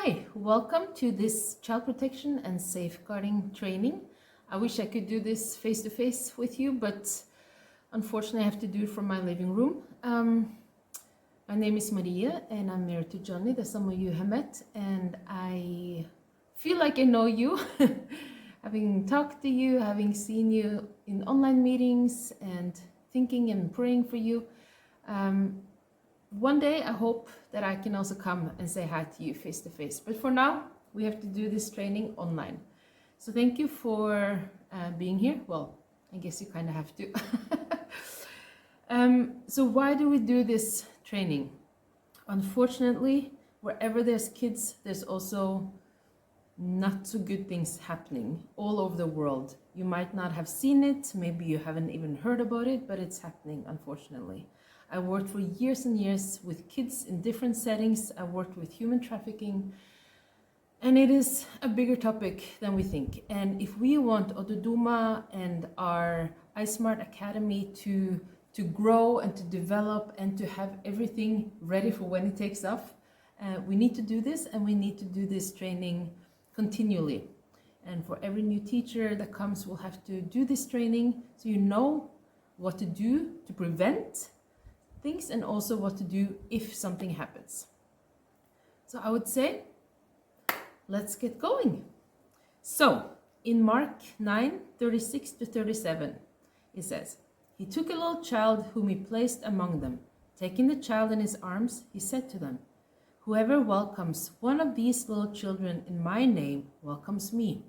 Hi, welcome to this child protection and safeguarding training. I wish I could do this face-to-face with you, but unfortunately I have to do it from my living room. My name is Maria and I'm married to Johnny, that some of you have met, and I feel like I know you, having talked to you, having seen you in online meetings and thinking and praying for you. One day I hope that I can also come and say hi to you face to face, but for now we have to do this training online. So thank you for being here. Well, I guess you kind of have to. So why do we do this training? Unfortunately, wherever there's kids, there's also not so good things happening all over the world. You might not have seen it, maybe you haven't even heard about it, but it's happening, unfortunately. I worked for years and years with kids in different settings. I worked with human trafficking, and it is a bigger topic than we think. And if we want Ododuma and our iSMART Academy to grow and to develop and to have everything ready for when it takes off, we need to do this, and we need to do this training continually. And for every new teacher that comes, we'll have to do this training so you know what to do to prevent things and also what to do if something happens. So I would say, let's get going. So in Mark 9:36-37, it says, "He took a little child whom he placed among them. Taking the child in his arms, he said to them, 'Whoever welcomes one of these little children in my name welcomes me.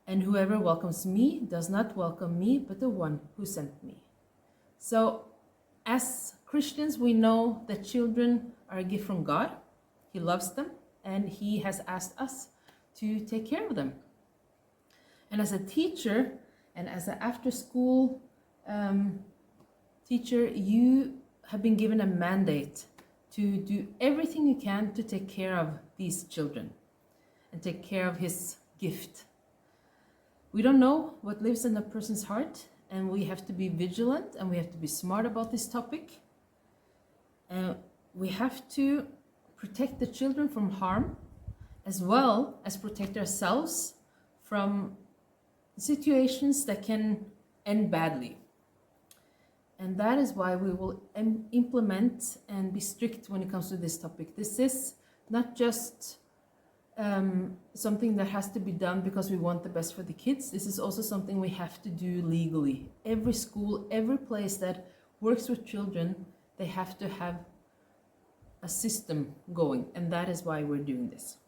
And whoever welcomes me does not welcome me, but the one who sent me.'" So as Christians, we know that children are a gift from God. He loves them, and He has asked us to take care of them. And as a teacher and as an after-school teacher, you have been given a mandate to do everything you can to take care of these children and take care of His gift. We don't know what lives in a person's heart, and we have to be vigilant and we have to be smart about this topic. We have to protect the children from harm, as well as protect ourselves from situations that can end badly. And that is why we will implement and be strict when it comes to this topic. This is not just something that has to be done because we want the best for the kids. This is also something we have to do legally. Every school, every place that works with children, they have to have a system going, and that is why we're doing this.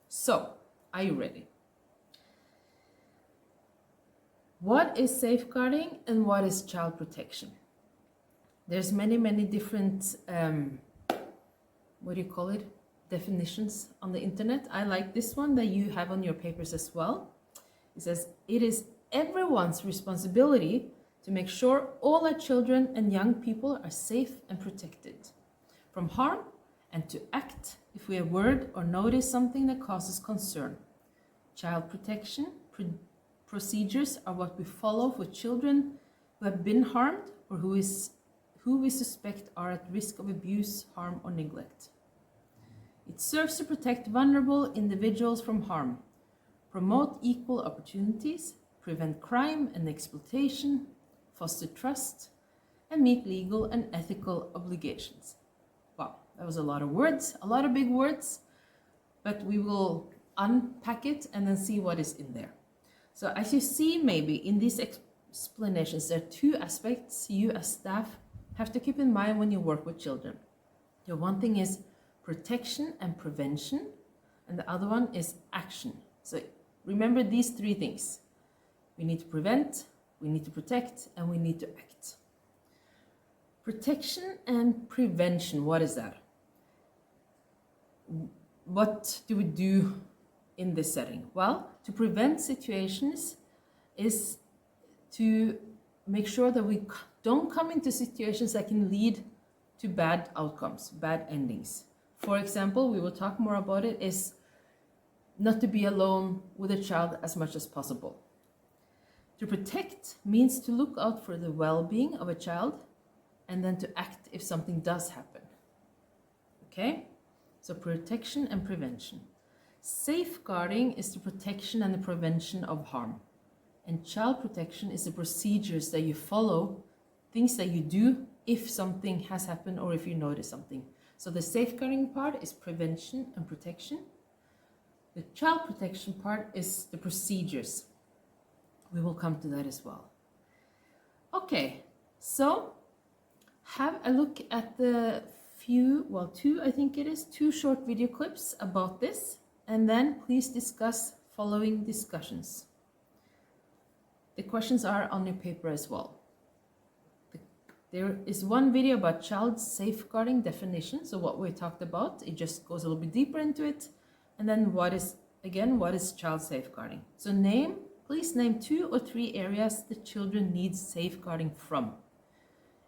So, are you ready? What is safeguarding and what is child protection? There's many different, definitions on the internet. I like this one that you have on your papers as well. It says, "It is everyone's responsibility to make sure all our children and young people are safe and protected from harm, and to act if we have heard or notice something that causes concern. Child protection procedures are what we follow for children who have been harmed or who we suspect are at risk of abuse, harm, or neglect. It serves to protect vulnerable individuals from harm, promote equal opportunities, prevent crime and exploitation, foster trust, and meet legal and ethical obligations." Wow, that was a lot of words, a lot of big words, but we will unpack it and then see what is in there. So as you see, maybe in these explanations, there are two aspects you as staff have to keep in mind when you work with children. The one thing is protection and prevention, and the other one is action. So remember these three things. We need to prevent, we need to protect, and we need to act. Protection and prevention, what is that? What do we do in this setting? Well, to prevent situations is to make sure that we don't come into situations that can lead to bad outcomes, bad endings. For example, we will talk more about it, is not to be alone with a child as much as possible. To protect means to look out for the well-being of a child and then to act if something does happen. Okay? So protection and prevention. Safeguarding is the protection and the prevention of harm. And child protection is the procedures that you follow, things that you do if something has happened or if you notice something. So the safeguarding part is prevention and protection. The child protection part is the procedures. We will come to that as well. Okay, so have a look at the two short video clips about this, and then please discuss following discussions. The questions are on your paper as well. There is one video about child safeguarding definition, so what we talked about, it just goes a little bit deeper into it. And then what is child safeguarding? So please name 2 or 3 areas the children need safeguarding from.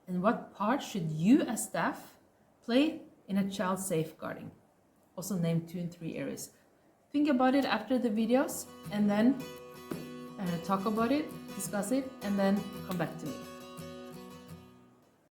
And what part should you as staff play in a child safeguarding? Also name 2 and 3 areas. Think about it after the videos and then talk about it, discuss it, and then come back to me.